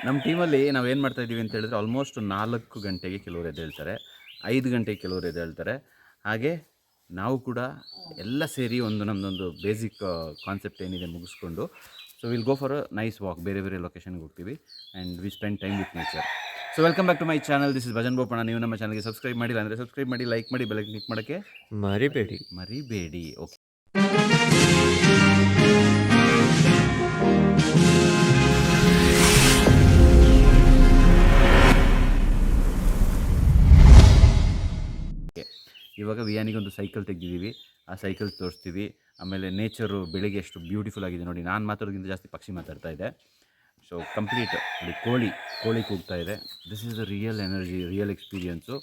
ನಮ್ಮ ಟೀಮಲ್ಲಿ ನಾವೇನು ಮಾಡ್ತಾ ಇದ್ದೀವಿ ಅಂತ ಹೇಳಿದ್ರೆ ಆಲ್ಮೋಸ್ಟ್ 4 ಗಂಟೆಗೆ ಕೆಲವರು ಎದ್ದೇಳ್ತಾರೆ, 5 ಗಂಟೆಗೆ ಕೆಲವರು ಎದ್ದೇಳ್ತಾರೆ. ಹಾಗೆ ನಾವು ಕೂಡ ಎಲ್ಲ ಸೇರಿ ನಮ್ಮದೊಂದು ಬೇಸಿಕ್ ಕಾನ್ಸೆಪ್ಟ್ ಏನಿದೆ ಮುಗಿಸ್ಕೊಂಡು so will go for a nice walk. ಬೇರೆ ಬೇರೆ ಲೊಕೇಶನ್ಗೆ ಹೋಗ್ತೀವಿ and we spend time with nature. So welcome back to my channel. This is Bhajan Bopanna. ನೀವು ನಮ್ಮ ಚಾನಲ್ಗೆ ಸಬ್ಸ್ಕ್ರೈಬ್ ಮಾಡಿಲ್ಲ ಅಂದರೆ ಸಬ್ಸ್ಕ್ರೈಬ್ ಮಾಡಿ, ಲೈಕ್ ಮಾಡಿ, ಬೆಲ್ ಕ್ಲಿಕ್ ಮಾಡೋಕ್ಕೆ ಮರಿಬೇಡಿ. ಓಕೆ, ಇವಾಗ ವಿಯಾನಿಗೊಂದು ಸೈಕಲ್ ತೆಗೆದಿದ್ದೀವಿ, ಆ ಸೈಕಲ್ ತೋರಿಸ್ತೀವಿ. ಆಮೇಲೆ ನೇಚರು ಬೆಳಿಗ್ಗೆ ಎಷ್ಟು ಬ್ಯೂಟಿಫುಲ್ ಆಗಿದೆ ನೋಡಿ. ನಾನು ಮಾತಾಡೋದಕ್ಕಿಂತ ಜಾಸ್ತಿ ಪಕ್ಷಿ ಮಾತಾಡ್ತಾ ಇದೆ. ಸೊ ಕಂಪ್ಲೀಟ್ ಅಲ್ಲಿ ಕೋಳಿ ಕೂಗ್ತಾ ಇದೆ. This is the real energy, real experience.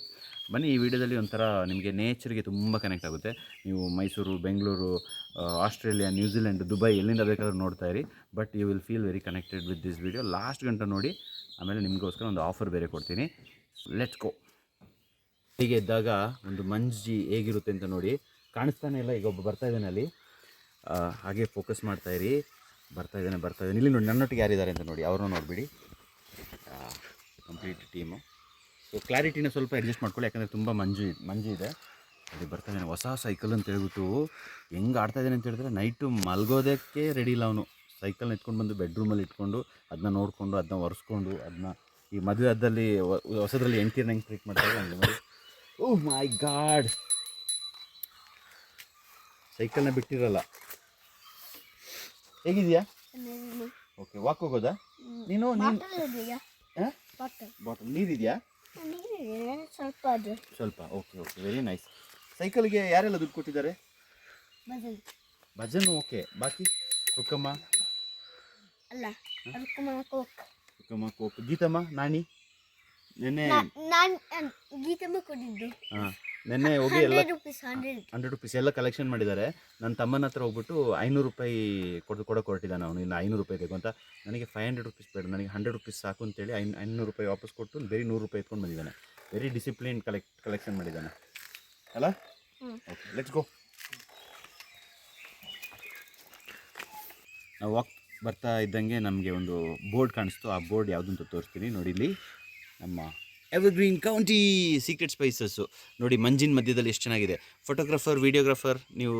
ಬನ್ನಿ, ಈ ವಿಡಿಯೋದಲ್ಲಿ ಒಂಥರ ನಿಮಗೆ ನೇಚರ್ಗೆ ತುಂಬ ಕನೆಕ್ಟ್ ಆಗುತ್ತೆ. ನೀವು Mysuru, Bengaluru, Australia, New Zealand, Dubai ಎಲ್ಲಿಂದ ಬೇಕಾದ್ರೂ ನೋಡ್ತಾ ಇರಿ, but you will feel very connected with this video. Last ಗಂಟೆ ನೋಡಿ. ಆಮೇಲೆ ನಿಮಗೋಸ್ಕರ ಒಂದು ಆಫರ್ ಬೇರೆ ಕೊಡ್ತೀನಿ. Let's go. ಹೀಗೆ ಇದ್ದಾಗ ಒಂದು ಮಂಜಿ ಹೇಗಿರುತ್ತೆ ಅಂತ ನೋಡಿ. ಕಾಣಿಸ್ತಾನೆ ಇಲ್ಲ, ಈಗ ಒಬ್ಬ ಬರ್ತಾ ಇದ್ದಾನೆ ಅಲ್ಲಿ, ಹಾಗೆ ಫೋಕಸ್ ಮಾಡ್ತಾಯಿರಿ. ಬರ್ತಾ ಇದ್ದಾನೆ ಇಲ್ಲಿ ನೋಡಿ. ನನ್ನೊಟ್ಟಿಗೆ ಯಾರಿದ್ದಾರೆ ಅಂತ ನೋಡಿ, ಅವ್ರನ್ನ ನೋಡಿಬಿಡಿ. Complete team. ಸೊ ಕ್ಲಾರಿಟಿನ ಸ್ವಲ್ಪ ಅಡ್ಜಸ್ಟ್ ಮಾಡ್ಕೊಳ್ಳಿ, ಯಾಕಂದರೆ ತುಂಬ ಮಂಜು ಇದೆ. ಅಲ್ಲಿ ಬರ್ತಾ ಇದ್ದಾನೆ. ಹೊಸ ಸೈಕಲ್ ಅಂತ ಹೇಳ್ಬಿಟ್ಟು ಹೆಂಗೆ ಆಡ್ತಾಯಿದ್ದಾನೆ ಅಂತ ಹೇಳಿದ್ರೆ, ನೈಟು ಮಲ್ಗೋದಕ್ಕೆ ರೆಡಿ ಇಲ್ಲ ಅವನು. ಸೈಕಲ್ನ ಎತ್ಕೊಂಡು ಬಂದು ಬೆಡ್ರೂಮಲ್ಲಿ ಇಟ್ಕೊಂಡು ಅದನ್ನ ನೋಡಿಕೊಂಡು ಅದನ್ನ ಒರೆಸ್ಕೊಂಡು ಅದನ್ನ ಈ ಮದುವೆ ಹಬ್ಬದಲ್ಲಿ ಹೊಸದ್ರಲ್ಲಿ ಹೆಂಡ್ತೀರ್ನ ಹೆಂಗೆ ಟ್ರೀಟ್ ಮಾಡ್ತಾರೆ ಹಂಗೆ ನೋಡಿ. ಓಹ್ ಮೈ ಗಾಡ್, ಸೈಕಲ್ನ ಬಿಟ್ಟಿರಲ್ಲ. ಹೇಗಿದೆಯಾ? ಓಕೆ, ವಾಕ್ ಹೋಗೋದಾ ನೀನು? ಬಾಟಲ್ ನೀರಿದೆಯಾ? ಸ್ವಲ್ಪ. Okay, very nice. ಸೈಕಲ್ಗೆ ಯಾರೆಲ್ಲ ದುಡ್ಡು ಕೊಟ್ಟಿದ್ದಾರೆ? ಭಜನ್. ಓಕೆ, ಬಾಕಿ ರುಕ್ಕಮ್ಮ, ಕೋಕ್, ಗೀತಮ್ಮ, ನಾಣಿ. ನೆನ್ನೆ ನೆನ್ನೆ ಹೋಗಿ ಎಲ್ಲ 100 ರೂಪೀಸ್ ಎಲ್ಲ ಕಲೆಕ್ಷನ್ ಮಾಡಿದ್ದಾರೆ. ನನ್ನ ತಮ್ಮನ ಹತ್ರ ಹೋಗ್ಬಿಟ್ಟು 500 ರೂಪಾಯಿ ಕೊಡೋಕೆ ಹೊರಟಿದ್ದಾನೆ ಅವನು. ಇನ್ನು 500 ರೂಪಾಯಿ ಬೇಕು ಅಂತ. ನನಗೆ 500 ರೂಪೀಸ್ ಬೇಡ, ನನಗೆ 100 ರೂಪೀಸ್ ಸಾಕು ಅಂತೇಳಿ 500 ರೂಪಾಯಿ ವಾಪಸ್ ಕೊಟ್ಟು ಬೇರೆ 100 ರೂಪಾಯಿ ಎತ್ಕೊಂಡು ಬಂದಿದ್ದಾನೆ. ವೆರಿ ಡಿಸಿಪ್ಲಿನ್ ಕಲೆಕ್ಷನ್ ಮಾಡಿದ್ದಾನೆ ಅಲ್ಲ? Okay, let's go. ನಾವು ವಾಕ್ ಬರ್ತಾ ಇದ್ದಂಗೆ ನಮಗೆ ಒಂದು ಬೋರ್ಡ್ ಕಾಣಿಸ್ತು. ಆ ಬೋರ್ಡ್ ಯಾವುದು ಅಂತ ತೋರಿಸ್ತೀನಿ ನೋಡಿ. ಇಲ್ಲಿ ನಮ್ಮ ಎವರ್ಗ್ರೀನ್ ಕೌಂಟಿ ಸೀಕ್ರೆಟ್ ಸ್ಪೈಸಸ್ಸು ನೋಡಿ. ಮಂಜಿನ ಮಧ್ಯದಲ್ಲಿ ಎಷ್ಟು ಚೆನ್ನಾಗಿದೆ. ಫೋಟೋಗ್ರಾಫರ್, ವಿಡಿಯೋಗ್ರಾಫರ್, ನೀವು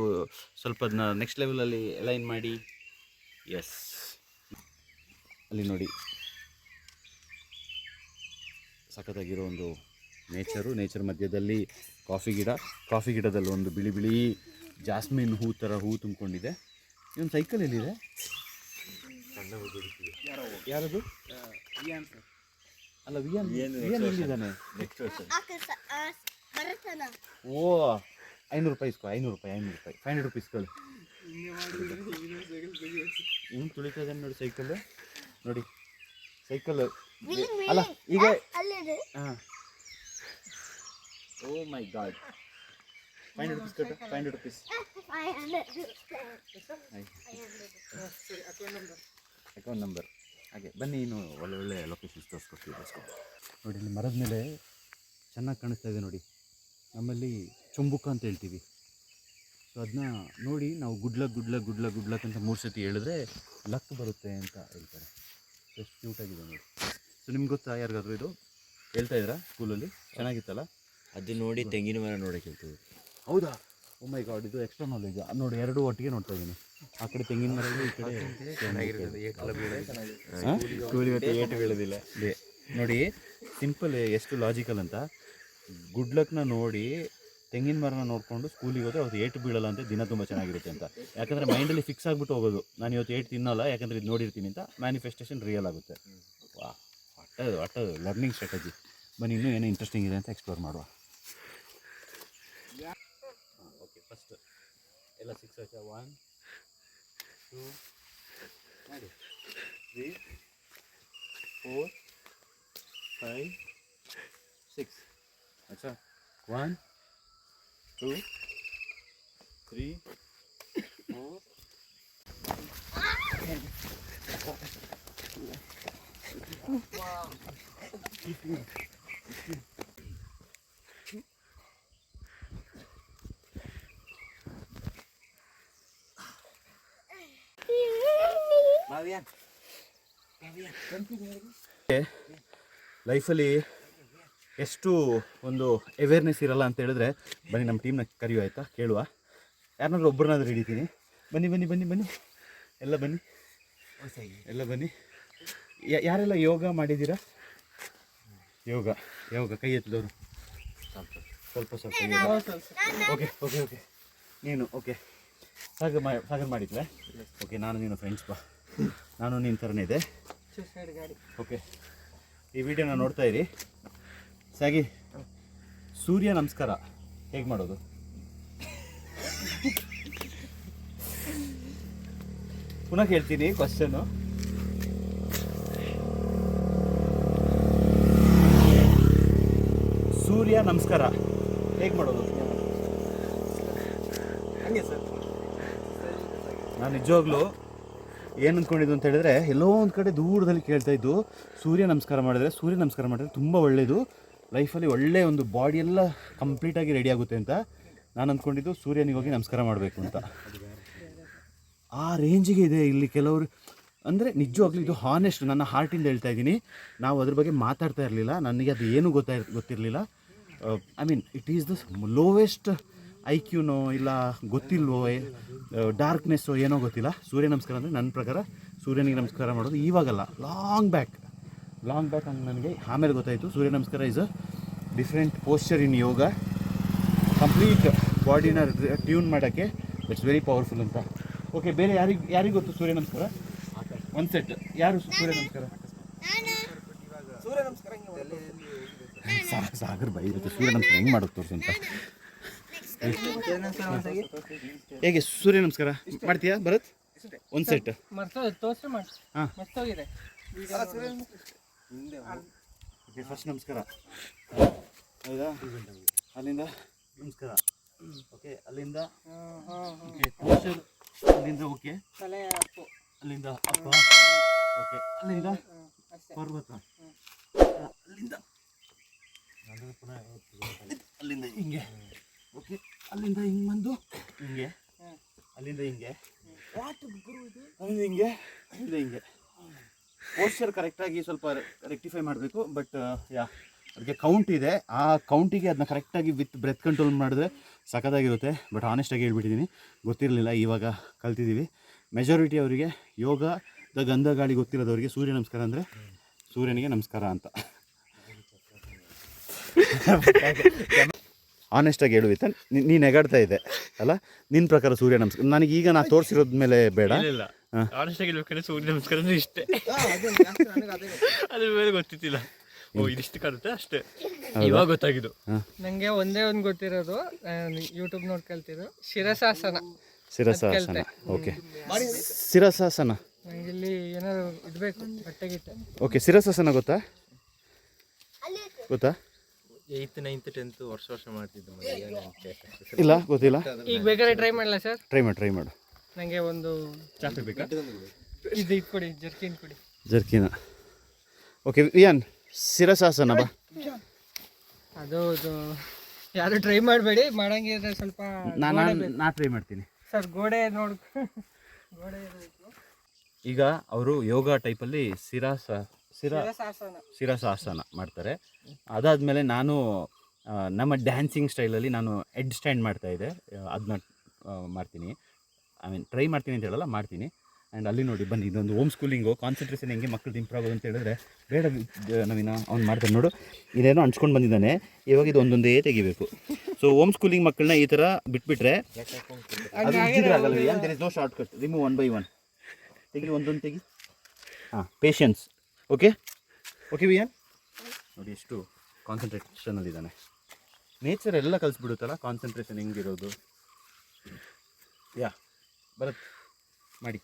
ಸ್ವಲ್ಪ ಅದನ್ನ ನೆಕ್ಸ್ಟ್ ಲೆವೆಲಲ್ಲಿ ಅಲೈನ್ ಮಾಡಿ. ಎಸ್, ಅಲ್ಲಿ ನೋಡಿ ಸಖತ್ತಾಗಿರೋ ಒಂದು ನೇಚರ್ ಮಧ್ಯದಲ್ಲಿ ಕಾಫಿ ಗಿಡದಲ್ಲಿ ಒಂದು ಬಿಳಿ ಜಾಸ್ಮಿನ್ ಹೂ ಥರ ಹೂ ತುಂಬಿಕೊಂಡಿದೆ. ಇವನು ಸೈಕಲ್ ಎಲ್ಲಿದೆ? ಯಾರದು? ಅಲ್ಲ, ವಿಯನ್ ಎಲ್ಲಿದ್ದಾನೆ? ಓ, 500 ರೂಪಾಯಿ ಇಸ್ಕೊ. 500 ರೂಪಾಯಿ 500 ರೂಪೀಸ್ ಕಳಿ. ಇವನು ತುಳಿತಾ ಇದ್ದಾನೆ ನೋಡಿ ಸೈಕಲ್. ನೋಡಿ ಸೈಕಲ್ ಅಲ್ಲ ಈಗ. ಹಾಂ, ಓ ಮೈ ಗಾಡ್. 500 ರೂಪೀಸ್ ಕಟ್ಟು. 500 ರೂಪೀಸ್ ಅಕೌಂಟ್ ನಂಬರ್. ಹಾಗೆ ಬನ್ನಿ, ಇನ್ನು ಒಳ್ಳೆ ಲೊಕೇಶನ್ಸ್ ತೋರಿಸ್ಕೊಡ್ತೀವಿ. ನೋಡಿ, ಇಲ್ಲಿ ಮರದ ಮೇಲೆ ಚೆನ್ನಾಗಿ ಕಾಣಿಸ್ತಾ ಇದೆ ನೋಡಿ. ನಮ್ಮಲ್ಲಿ ಚೊಂಬುಕ ಅಂತ ಹೇಳ್ತೀವಿ. ಸೊ ಅದನ್ನ ನೋಡಿ ನಾವು ಗುಡ್ಲಕ್ ಅಂತ 3 ಸತಿ ಹೇಳಿದ್ರೆ ಲಕ್ ಬರುತ್ತೆ ಅಂತ ಹೇಳ್ತಾರೆ. ಎಷ್ಟು ಕ್ಯೂಟಾಗಿದೆ ನೋಡಿ. ಸೊ ನಿಮ್ಗೆ ಗೊತ್ತಾ ಯಾರಿಗಾದ್ರು ಇದು ಹೇಳ್ತಾ ಇದ್ದೀರಾ ಸ್ಕೂಲಲ್ಲಿ? ಚೆನ್ನಾಗಿತ್ತಲ್ಲ ಅದು ನೋಡಿ. ತೆಂಗಿನ ಮರ ನೋಡೋಕೆ ಹೇಳ್ತೀವಿ. ಹೌದಾ? ಓ ಮೈ ಗಾಡ್, ಇದು ಎಕ್ಸ್ಟ್ರಾ ನಾಲೆಜ್ ನೋಡಿ. 2 ಒಟ್ಟಿಗೆ ನೋಡ್ತಾ ಇದ್ದೀನಿ. ಆ ಕಡೆ ತೆಂಗಿನ ಮರ, ಈ ಕಡೆ ಏಟು ಬೀಳೋದಿಲ್ಲ ನೋಡಿ. ಸಿಂಪಲ್, ಎಷ್ಟು ಲಾಜಿಕಲ್ ಅಂತ. ಗುಡ್ ಲಕ್ನ ನೋಡಿ ತೆಂಗಿನ ಮರನ ನೋಡಿಕೊಂಡು ಸ್ಕೂಲಿಗೆ ಹೋದರೆ ಅವ್ರು ಏಟು ಬೀಳಲ್ಲ ಅಂತ. ದಿನ ತುಂಬ ಚೆನ್ನಾಗಿರುತ್ತೆ ಅಂತ. ಯಾಕಂದರೆ ಮೈಂಡಲ್ಲಿ ಫಿಕ್ಸ್ ಆಗಿಬಿಟ್ಟು ಹೋಗೋದು, ನಾನು ಇವತ್ತು ಏಟು ತಿನ್ನಲ್ಲ ಯಾಕಂದರೆ ಇದು ನೋಡಿರ್ತೀನಿ ಅಂತ. ಮ್ಯಾನಿಫೆಸ್ಟೇಷನ್ ರಿಯಲ್ ಆಗುತ್ತೆ. ವಾ, ಒಟ್ಟದು ಲರ್ನಿಂಗ್ ಸ್ಟ್ರಾಟಜಿ. ಬನ್ನಿ, ಇನ್ನೂ ಏನೋ ಇಂಟ್ರೆಸ್ಟಿಂಗ್ ಇದೆ ಅಂತ ಎಕ್ಸ್ಪ್ಲೋರ್ ಮಾಡುವ. ಓಕೆ, ಫಸ್ಟ್ ಎಲ್ಲ 6 ಆಯ್ತಾ? 1 2 3 4 5 6 अच्छा 1 2 3 4 wow. Bavian, continue. ಲೈಫಲ್ಲಿ ಎಷ್ಟು ಒಂದು ಅವೇರ್ನೆಸ್ ಇರಲ್ಲ ಅಂತ ಹೇಳಿದ್ರೆ ಬನ್ನಿ ನಮ್ಮ ಟೀಮ್ನ ಕರೆಯುವ ಆಯಿತಾ, ಕೇಳುವ. ಯಾರನ್ನಾದ್ರೂ ಒಬ್ಬರನ್ನಾದ್ರೂ ಹಿಡಿತೀನಿ. ಬನ್ನಿ ಬನ್ನಿ ಬನ್ನಿ ಬನ್ನಿ ಎಲ್ಲ ಬನ್ನಿ, ಎಲ್ಲ ಬನ್ನಿ. ಯಾರೆಲ್ಲ ಯೋಗ ಮಾಡಿದ್ದೀರಾ? ಯೋಗ ಯೋಗ ಕೈ ಎತ್ತಿದವರು ಸ್ವಲ್ಪ ಓಕೆ ಓಕೆ ಓಕೆ. ನೀನು ಓಕೆ ಸಾಗರ್ ಮಾಡಿದ್ಲೆ? ಓಕೆ, ನಾನು ನೀನು ಫ್ರೆಂಡ್ಸ್ ಬಾ. ನಾನು ನಿನ್ನ ಥರನೇ ಇದೆ. ಓಕೆ, ಈ ವಿಡಿಯೋನ ನೋಡ್ತಾ ಇರಿ. ಸಾಗಿ, ಸೂರ್ಯ ನಮಸ್ಕಾರ ಹೇಗೆ ಮಾಡೋದು? ಪುನಃ ಹೇಳ್ತೀನಿ ಕ್ವಶನ್ನು. ಸೂರ್ಯ ನಮಸ್ಕಾರ ಹೇಗೆ ಮಾಡೋದು? ಹಂಗೆ ಸರ್, ನಾನು ನಿಜವಾಗ್ಲೂ ಏನು ಅಂದ್ಕೊಂಡಿದ್ದು ಅಂತ ಹೇಳಿದ್ರೆ, ಎಲ್ಲೋ ಒಂದು ಕಡೆ ದೂರದಲ್ಲಿ ಕೇಳ್ತಾ ಇದ್ದು, ಸೂರ್ಯ ನಮಸ್ಕಾರ ಮಾಡಿದ್ರೆ ತುಂಬ ಒಳ್ಳೆಯದು, ಲೈಫಲ್ಲಿ ಒಳ್ಳೆಯ ಒಂದು ಬಾಡಿ ಎಲ್ಲ ಕಂಪ್ಲೀಟಾಗಿ ರೆಡಿ ಆಗುತ್ತೆ ಅಂತ ನಾನು ಅಂದ್ಕೊಂಡಿದ್ದು. ಸೂರ್ಯನಿಗೆ ಹೋಗಿ ನಮಸ್ಕಾರ ಮಾಡಬೇಕು ಅಂತ ಆ ರೇಂಜಿಗೆ ಇದೆ ಇಲ್ಲಿ ಕೆಲವರು. ಅಂದರೆ ನಿಜವಾಗ್ಲೂ ಇದು ಹಾನೆಸ್ಟ್, ನನ್ನ ಹಾರ್ಟಿಂದ ಹೇಳ್ತಾ ಇದ್ದೀನಿ. ನಾವು ಅದ್ರ ಬಗ್ಗೆ ಮಾತಾಡ್ತಾ ಇರಲಿಲ್ಲ, ನನಗೆ ಅದು ಏನೂ ಗೊತ್ತಿರಲಿಲ್ಲ. I mean it is the lowest IQ-ನೋ ಇಲ್ಲ ಗೊತ್ತಿಲ್ವೋ, ಡಾರ್ಕ್ನೆಸ್ಸೋ ಏನೋ ಗೊತ್ತಿಲ್ಲ. ಸೂರ್ಯ ನಮಸ್ಕಾರ ಅಂದರೆ ನನ್ನ ಪ್ರಕಾರ ಸೂರ್ಯನಿಗೆ ನಮಸ್ಕಾರ ಮಾಡೋದು ಇವಾಗಲ್ಲ, ಲಾಂಗ್ ಬ್ಯಾಕ್ ಹಂಗೆ ನನಗೆ ಆಮೇಲೆ ಗೊತ್ತಾಯಿತು. Surya namaskar is a different posture in yoga. Complete ಬಾಡಿನ ಟ್ಯೂನ್ ಮಾಡೋಕ್ಕೆ ಇಟ್ಸ್ ವೆರಿ ಪವರ್ಫುಲ್ ಅಂತ. ಓಕೆ, ಬೇರೆ ಯಾರಿಗೆ ಗೊತ್ತು ಸೂರ್ಯ ನಮಸ್ಕಾರ? ಒಂದು ಸೆಟ್. ಯಾರು ಸೂರ್ಯ ನಮಸ್ಕಾರ? ಸಾಗರ್ ಬೈ ಇರುತ್ತೆ ಸೂರ್ಯ ನಮಸ್ಕಾರ ಹೆಂಗೆ ಮಾಡೋದು ತೋರಿಸು ಅಂತ. ಹೇಗೆ ಸೂರ್ಯ ನಮಸ್ಕಾರ ಮಾಡ್ತೀಯಾ ಭರತ್? ಒಂದು ಸೆಟ್. ಹಾಂ, ಓಕೆ. ಫಸ್ಟ್ ನಮಸ್ಕಾರ, ಹೌದಾ? ಅಲ್ಲಿಂದ ನಮಸ್ಕಾರ, ಓಕೆ. ಅಲ್ಲಿಂದ ಓಕೆ, ಪೋಸ್ಚರ್ ಅಲ್ಲಿಂದ, ಓಕೆ. ಅಲ್ಲಿಂದ ಅಪ್ಪ, ಓಕೆ. ಅಲ್ಲಿಂದ ಪರ್ವತ, ಅಲ್ಲಿಂದ ಅಲ್ಲಿಂದ ಹಿಂಗೆ, ಓಕೆ. ಅಲ್ಲಿಂದ ಹಿಂಗೆ ಬಂದು ಹಿಂಗೆ, ಅಲ್ಲಿಂದ ಹಿಂಗೆ, ಅಲ್ಲಿಂದ ಹಿಂಗೆ, ಅಲ್ಲಿಂದ ಹಿಂಗೆ. ಪೋಸ್ಚರ್ ಕರೆಕ್ಟಾಗಿ ಸ್ವಲ್ಪ ರೆಕ್ಟಿಫೈ ಮಾಡಬೇಕು. ಬಟ್ ಯಾ, ಅದಕ್ಕೆ ಕೌಂಟ್ ಇದೆ. ಆ ಕೌಂಟಿಗೆ ಅದನ್ನ ಕರೆಕ್ಟಾಗಿ ವಿತ್ ಬ್ರೆತ್ ಕಂಟ್ರೋಲ್ ಮಾಡಿದ್ರೆ ಸಖತ್ತಾಗಿರುತ್ತೆ. ಬಟ್ ಆನೆಸ್ಟಾಗಿ ಹೇಳ್ಬಿಟ್ಟಿದ್ದೀನಿ, ಗೊತ್ತಿರಲಿಲ್ಲ, ಇವಾಗ ಕಲ್ತಿದ್ದೀವಿ. ಮೆಜಾರಿಟಿ ಅವರಿಗೆ ಯೋಗದ ಗಂಧ ಗಾಳಿ ಗೊತ್ತಿರೋದವರಿಗೆ ಸೂರ್ಯ ನಮಸ್ಕಾರ ಅಂದರೆ ಸೂರ್ಯನಿಗೆ ನಮಸ್ಕಾರ ಅಂತ. ಆನೆಸ್ಟಾಗಿ ಹೇಳುವಿತ್ತ, ನೀನು ನೆಗಾಡ್ತಾ ಇದೆ ಅಲ್ಲ? ನಿನ್ನ ಪ್ರಕಾರ ಸೂರ್ಯ ನಮಸ್ಕಾರ ನನಗೀಗ ನಾ ತೋರಿಸಿರೋದ ಮೇಲೆ ಬೇಡ. ಆನೆಸ್ಟಾಗಿ ಹೇಳ್ಬೇಕಂದ್ರೆ ಸೂರ್ಯ ನಮಸ್ಕಾರ ಅಂದ್ರೆ ಇಷ್ಟೇ, ಅದ್ರ ಮೇಲೆ ಗೊತ್ತಿತ್ತಿಲ್ಲ. ಓ, ಇದಿಷ್ಟು ಕಾಣುತ್ತೆ ಅಷ್ಟೇ, ಇವಾಗ ಗೊತ್ತಾಗಿದ್ದು ನಂಗೆ. ಒಂದೇ ಒಂದು ಗೊತ್ತಿರೋದು, ಯೂಟ್ಯೂಬ್ ನೋಡಿ ಕಲ್ತಿದ್ದು, ಶಿರಸಾಸನ. ಓಕೆ. ಶಿರಸಾಸನ ನಂಗೆ ಇಲ್ಲಿ ಏನಾದ್ರು ಇಡಬೇಕು, ಬಟ್ಟೆಗಿಟ್ಟೆ. ಓಕೆ, ಶಿರಸಾಸನ ಗೊತ್ತಾ? 8th 9th 10th ವರ್ಷ ಮಾಡ್ತಿದ್ದು. ಇಲ್ಲ, ಗೊತ್ತಿಲ್ಲ. ಈಗ ಬೇಕಾದ್ರೆ ಟ್ರೈ ಮಾಡಲ್ಲ ಸರ್? ಟ್ರೈ ಮಾಡು. ನನಗೆ ಒಂದು ಚಾಪೆ ಬೇಕಾ? ಇದು ಕೊಡಿ, ಜರ್ಕಿನ್ ಕೊಡಿ. ಜರ್ಕಿನ, ಓಕೆ. ವಿಯಾನ್, ಶಿರಸಾಸನ ಬಾ. ಅದು ಯಾರು ಟ್ರೈ ಮಾಡಬೇಡಿ, ಮಾಡಂಗಿದ್ರೆ ಸ್ವಲ್ಪ ನಾ ಟ್ರೈ ಮಾಡ್ತೀನಿ ಸರ್. ಗೋಡೆ ನೋಡಿ ಈಗ ಅವರು ಯೋಗ ಟೈಪಲ್ಲಿ ಶಿರಸಾಸನ ಮಾಡ್ತಾರೆ. ಅದಾದಮೇಲೆ ನಾನು ನಮ್ಮ ಡ್ಯಾನ್ಸಿಂಗ್ ಸ್ಟೈಲಲ್ಲಿ ನಾನು ಹೆಡ್ ಸ್ಟ್ಯಾಂಡ್ ಮಾಡ್ತಾಯಿದ್ದೆ, ಅದನ್ನ ಮಾಡ್ತೀನಿ. ಐ ಮೀನ್ ಟ್ರೈ ಮಾಡ್ತೀನಿ ಅಂತ ಹೇಳಲ್ಲ, ಮಾಡ್ತೀನಿ. ಆ್ಯಂಡ್ ಅಲ್ಲಿ ನೋಡಿ ಬನ್ನಿ, ಇದೊಂದು ಹೋಮ್ ಸ್ಕೂಲಿಂಗು. ಕಾನ್ಸಂಟ್ರೇಷನ್ ಹೆಂಗೆ ಮಕ್ಕಳು ಇಂಪ್ರೂವ್ ಆಗೋದು ಅಂತ ಹೇಳಿದ್ರೆ, ಬೇಡ ನವೀನ ಅವ್ನು ಮಾಡ್ತಾನೆ ನೋಡು, ಇದೇನೋ ಅಂಟ್ಸ್ಕೊಂಡು ಬಂದಿದ್ದಾನೆ, ಇವಾಗ ಇದು ಒಂದೊಂದೇ ತೆಗಿಬೇಕು. ಸೊ ಹೋಮ್ ಸ್ಕೂಲಿಂಗ್ ಮಕ್ಕಳನ್ನ ಈ ಥರ ಬಿಟ್ಬಿಟ್ರೆ ಅದು ಆಗಲ್ಲ. There is no shortcut. Remove 1 by 1 ತೆಗಿ, ಒಂದೊಂದು ತೆಗಿ. ಹಾಂ, ಪೇಷನ್ಸ್. ಓಕೆ ವಿಯಾನ್ ನೋಡಿ ಎಷ್ಟು ಕಾನ್ಸಂಟ್ರೇಷನಲ್ಲಿದ್ದಾನೆ. ನೇಚರ್ ಎಲ್ಲ ಕಲಿಸ್ಬಿಡುತ್ತಲ್ಲ ಕಾನ್ಸಂಟ್ರೇಷನ್ ಹೆಂಗಿರೋದು. ಯಾ ಬರತ್ ಮಾಡಿ.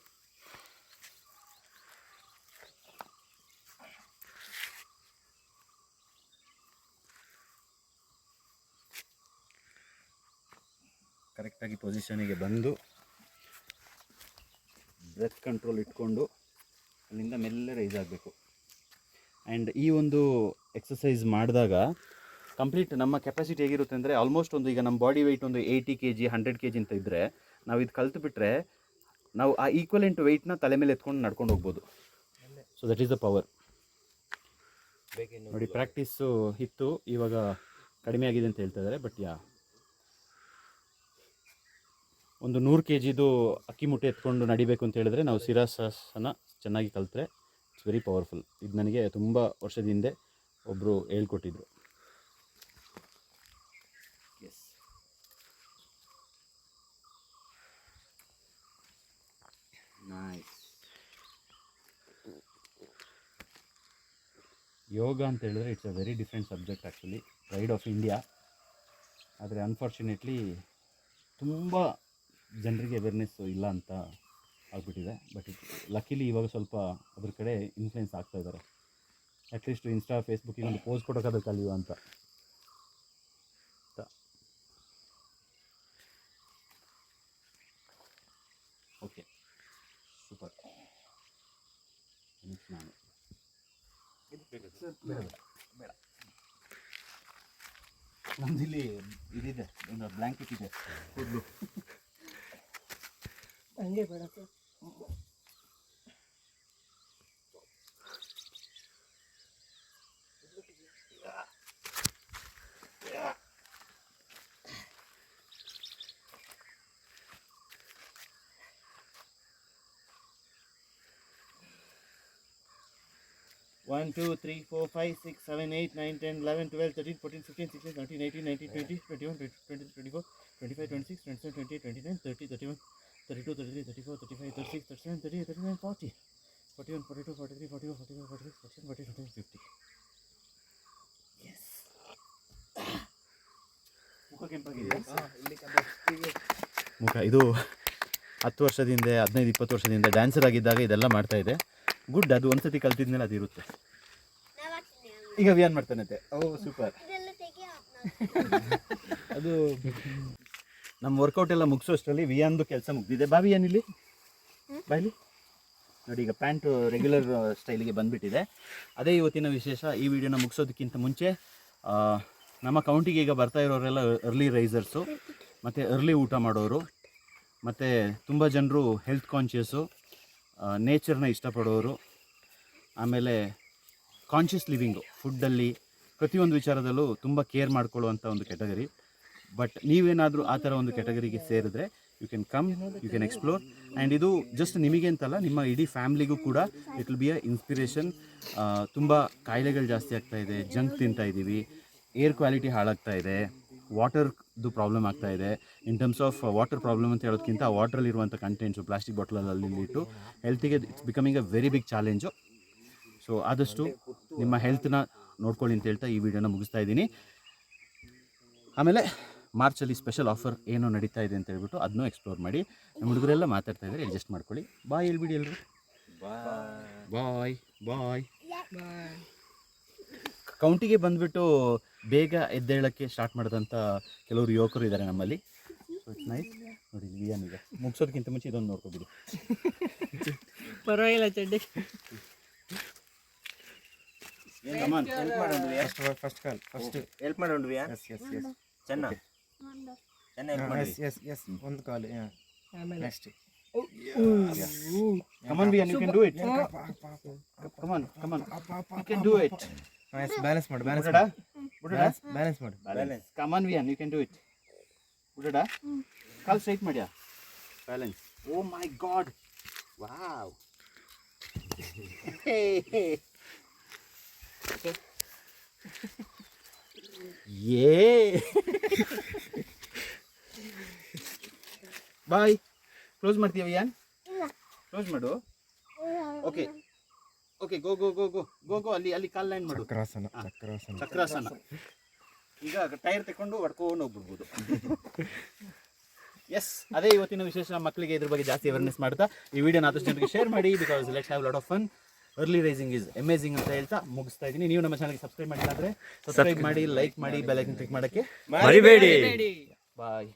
ಕರೆಕ್ಟಾಗಿ ಪೊಸಿಷನಿಗೆ ಬಂದು ಬ್ರೆತ್ ಕಂಟ್ರೋಲ್ ಇಟ್ಕೊಂಡು ಅಲ್ಲಿಂದ ಮೆಲ್ಲ ರೈಸ್ ಆಗಬೇಕು. ಆ್ಯಂಡ್ ಈ ಒಂದು ಎಕ್ಸಸೈಸ್ ಮಾಡಿದಾಗ ಕಂಪ್ಲೀಟ್ ನಮ್ಮ ಕೆಪಾಸಿಟಿ ಹೇಗಿರುತ್ತೆ ಅಂದರೆ, ಆಲ್ಮೋಸ್ಟ್ ಒಂದು ಈಗ ನಮ್ಮ ಬಾಡಿ ವೆಯ್ಟ್ ಒಂದು 80 kg 100 kg ಅಂತ ಇದ್ದರೆ, ನಾವು ಇದು ಕಲ್ತುಬಿಟ್ರೆ ನಾವು ಆ ಈಕ್ವಲೆಂಟ್ ವೆಯ್ಟ್ನ ತಲೆ ಮೇಲೆ ಎತ್ಕೊಂಡು ನಡ್ಕೊಂಡು ಹೋಗ್ಬೋದು. So that is the power. ನೋಡಿ ಪ್ರಾಕ್ಟೀಸು ಇತ್ತು, ಇವಾಗ ಕಡಿಮೆ ಆಗಿದೆ ಅಂತ ಹೇಳ್ತಾ ಇದ್ದಾರೆ. ಬಟ್ ಒಂದು 100 kgದು ಅಕ್ಕಿ ಮುಟ್ಟೆ ಎತ್ಕೊಂಡು ನಡಿಬೇಕು ಅಂತ ಹೇಳಿದ್ರೆ ನಾವು ಶಿರಾಸನ ಚೆನ್ನಾಗಿ ಕಲಿತ್ರೆ ಇಟ್ಸ್ ವೆರಿ ಪವರ್ಫುಲ್. ಇದು ನನಗೆ ತುಂಬ ವರ್ಷದ ಹಿಂದೆ ಒಬ್ಬರು ಹೇಳ್ಕೊಟ್ಟಿದ್ರು. S, nice. ಯೋಗ ಅಂತ ಹೇಳಿದ್ರೆ it's a very different subject actually, pride of India. ಆದರೆ ಅನ್ಫಾರ್ಚುನೇಟ್ಲಿ ತುಂಬ ಜನರಿಗೆ ಅವೇರ್ನೆಸ್ಸು ಇಲ್ಲ ಅಂತ ಆಗ್ಬಿಟ್ಟಿದೆ. ಬಟ್ ಲಕ್ಕಿಲಿ ಇವಾಗ ಸ್ವಲ್ಪ ಅದ್ರ ಕಡೆ ಇನ್ಫ್ಲುಯೆನ್ಸ್ ಆಗ್ತಾ ಇದ್ದಾರೆ. ಅಟ್ಲೀಸ್ಟ್ ಇನ್ಸ್ಟಾ ಫೇಸ್ಬುಕ್ಕಿಗೆ ಒಂದು ಪೋಸ್ಟ್ ಕೊಡೋಕ್ಕಾದ್ರೂ ಕಲಿಯುವ ಅಂತ. Okay, super. ನಾನು ಬೇಡ, ನಮ್ದಿಲ್ಲಿ ಇದಿದೆ, ಒಂದು ಬ್ಲ್ಯಾಂಕೆಟ್ ಇದೆ ಕೂದಲು. ಹಂಗೆ ಬೇಡ ಸರ್. One, 2, 3, 4, 5, 6, 7, 8, 9, 10, 11, 12, 13, 14, 15, 16, 17, 18, 19, 20, 21, 22, 24, 25, 26, 27, 28, 29, 30, 31, 32, 33, 34, 35, 36, 37, 38, 39, 40, 41, 42, 43, 44, 45, 46, 47, 48, 49, 50. Yes. ಮುಖ ಕೆಂಪಾಗಿದೆ. ಮುಖ ಇದು 10 ವರ್ಷದ ಹಿಂದೆ, 15-20 ವರ್ಷದ ಹಿಂದೆ ಡ್ಯಾನ್ಸರ್ ಆಗಿದ್ದಾಗ ಇದೆಲ್ಲ ಮಾಡ್ತಾ ಇದೆ. ಗುಡ್, ಅದು ಒಂದ್ಸತಿ ಕಲ್ತಿದ್ಮೇಲೆ ಅದು ಇರುತ್ತೆ. ಈಗ ವಿಯಾನ್ ಮಾಡ್ತಾನಂತೆ. ಓ ಸೂಪರ್. ಅದು ನಮ್ಮ ವರ್ಕೌಟ್ ಎಲ್ಲ ಮುಗಿಸೋಷ್ಟರಲ್ಲಿ ವಿಯಾನ್ದು ಕೆಲಸ ಮುಗ್ದಿದೆ. ಬಾ ವಿಯಾನ್ ಇಲ್ಲಿ, ಬಾಯ್ಲಿ ನೋಡಿ. ಈಗ ಪ್ಯಾಂಟು ರೆಗ್ಯುಲರ್ ಸ್ಟೈಲಿಗೆ ಬಂದುಬಿಟ್ಟಿದೆ. ಅದೇ ಇವತ್ತಿನ ವಿಶೇಷ. ಈ ವಿಡಿಯೋನ ಮುಗಿಸೋದಕ್ಕಿಂತ ಮುಂಚೆ ನಮ್ಮ ಕೌಂಟಿಗೆ ಈಗ ಬರ್ತಾ ಇರೋರೆಲ್ಲ ಅರ್ಲಿ ರೈಸರ್ಸು, ಮತ್ತು ಅರ್ಲಿ ಊಟ ಮಾಡೋರು, ಮತ್ತು ತುಂಬ ಜನರು ಹೆಲ್ತ್ ಕಾನ್ಷಿಯಸ್ಸು, ನೇಚರ್ನ ಇಷ್ಟಪಡೋರು, ಆಮೇಲೆ ಕಾನ್ಷಿಯಸ್ ಲಿವಿಂಗು, ಫುಡ್ಡಲ್ಲಿ ಪ್ರತಿಯೊಂದು ವಿಚಾರದಲ್ಲೂ ತುಂಬ ಕೇರ್ ಮಾಡ್ಕೊಳ್ಳುವಂಥ ಒಂದು ಕ್ಯಾಟಗರಿ. ಬಟ್ ನೀವೇನಾದರೂ ಆ ಥರ ಒಂದು ಕ್ಯಾಟಗರಿಗೆ ಸೇರಿದ್ರೆ you can come, you can explore. And ಇದು ಜಸ್ಟ್ ನಿಮಗೆ ಅಂತಲ್ಲ, ನಿಮ್ಮ ಇಡೀ ಫ್ಯಾಮ್ಲಿಗೂ ಕೂಡ it will be a inspiration. ತುಂಬ ಕಾಯಿಲೆಗಳು ಜಾಸ್ತಿ ಆಗ್ತಾ ಇದೆ, ಜಂಕ್ ತಿಂತಾ ಇದ್ದೀವಿ, ಏರ್ ಕ್ವಾಲಿಟಿ ಹಾಳಾಗ್ತಾ ಇದೆ, ವಾಟರ್ದು ಪ್ರಾಬ್ಲಮ್ ಆಗ್ತಾ ಇದೆ. In terms of water problem ಅಂತ ಹೇಳೋದಕ್ಕಿಂತ ವಾಟ್ರಲ್ಲಿರುವಂಥ ಕಂಟೆಂಟ್ಸು ಪ್ಲಾಸ್ಟಿಕ್ ಬಾಟ್ಲಲ್ಲಿ ಇಟ್ಟು ಹೆಲ್ತಿಗೆ it's becoming a very big challenge. So ಆದಷ್ಟು ನಿಮ್ಮ ಹೆಲ್ತ್ನ ನೋಡ್ಕೊಳ್ಳಿ ಅಂತ ಹೇಳ್ತಾ ಈ ವಿಡಿಯೋನ ಮುಗಿಸ್ತಾ ಇದ್ದೀನಿ. ಆಮೇಲೆ ಮಾರ್ಚಲ್ಲಿ ಸ್ಪೆಷಲ್ ಆಫರ್ ಏನೋ ನಡೀತಾ ಇದೆ ಅಂತ ಹೇಳ್ಬಿಟ್ಟು ಅದನ್ನೂ ಎಕ್ಸ್ಪ್ಲೋರ್ ಮಾಡಿ. ನಮ್ಮ ಹುಡುಗರೆಲ್ಲ ಮಾತಾಡ್ತಾ ಇದ್ದಾರೆ, ಅಡ್ಜಸ್ಟ್ ಮಾಡ್ಕೊಳ್ಳಿ. ಬಾಯ್ ಹೇಳ್ಬಿಡಿ ಎಲ್ಲರೂ. ಬಾಯ್ ಬಾಯ್ ಬಾಯ್. ಕೌಂಟಿಗೆ ಬಂದುಬಿಟ್ಟು ಬೇಗ ಎದ್ದೇಳಕ್ಕೆ ಸ್ಟಾರ್ಟ್ ಮಾಡಿದಂಥ ಕೆಲವರು ಯುವಕರು ಇದ್ದಾರೆ ನಮ್ಮಲ್ಲಿ. So it's nice. ನೋಡಿ ವಿಯಾನಿಗೆ ಮುಗಿಸೋದಕ್ಕಿಂತ ಮುಂಚೆ ಇದೊಂದು ನೋಡ್ಕೊಬಿಡಿ. ಪರವಾಗಿಲ್ಲ ಚಡ್ಡಿ. ಫಸ್ಟ್ ಹೆಲ್ಪ್ ಮಾಡೋಣ ಚೆನ್ನ ಒಂದು ಕಾಲು ಆಮೇಲೆ next Come on, Vian, you can do it. Come on. You can do it. Balance ಮಾಡು Budada. ಬ್ಯಾಲೆನ್ಸ್ ಮಾಡು Come on, Vian, you can do it. Budada. Call straight, Madhya. Balance. Oh my God. Wow. Hey. Okay. Yeah. Bye. Close ಮಾಡ್ತೀಯ ವಿಯಾನ್? Close ಮಾಡು. Okay okay, ಗೋ ಗೋ ಗೋ ಗೋ ಗೋ ಗೋ. ಅಲ್ಲಿ ಕಾಲ್ line ಮಾಡು. ಚಕ್ರಾಸನ. ಈಗ tyre ತಗೊಂಡು ಹೊಡ್ಕೊಂಡು ಹೋಗ್ಬಿಡ್ಬೋದು. S, ಅದೇ ಇವತ್ತಿನ ವಿಶೇಷ. ಮಕ್ಕಳಿಗೆ ಇದ್ರ ಬಗ್ಗೆ ಜಾಸ್ತಿ ಅವೇರ್ನೆಸ್ ಮಾಡ್ತಾ ಈ ವಿಡಿಯೋನ ಆದಷ್ಟು ಜನರಿಗೆ ಶೇರ್ ಮಾಡಿ. Because let's have lot of fun. Early rising is amazing ಅಂತ ಹೇಳ್ತಾ ಮುಗಿಸ್ತಾ ಇದ್ದೀನಿ. ನೀವು ನಮ್ಮ ಚಾನಲ್ಗೆ ಸಬ್ಸ್ಕ್ರೈಬ್ ಮಾಡಿಲ್ಲ ಅಂದರೆ ಸಬ್ಸ್ಕ್ರೈಬ್ ಮಾಡಿ, ಲೈಕ್ ಮಾಡಿ, ಬೆಲ್ ಐಕನ್ ಕ್ಲಿಕ್ ಮಾಡೋಕ್ಕೆ ಮರಿಬೇಡಿ. ಬಾಯ್.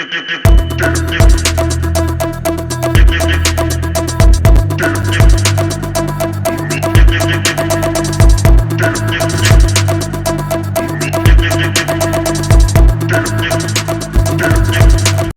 Tip, tip, tip, tip, tip.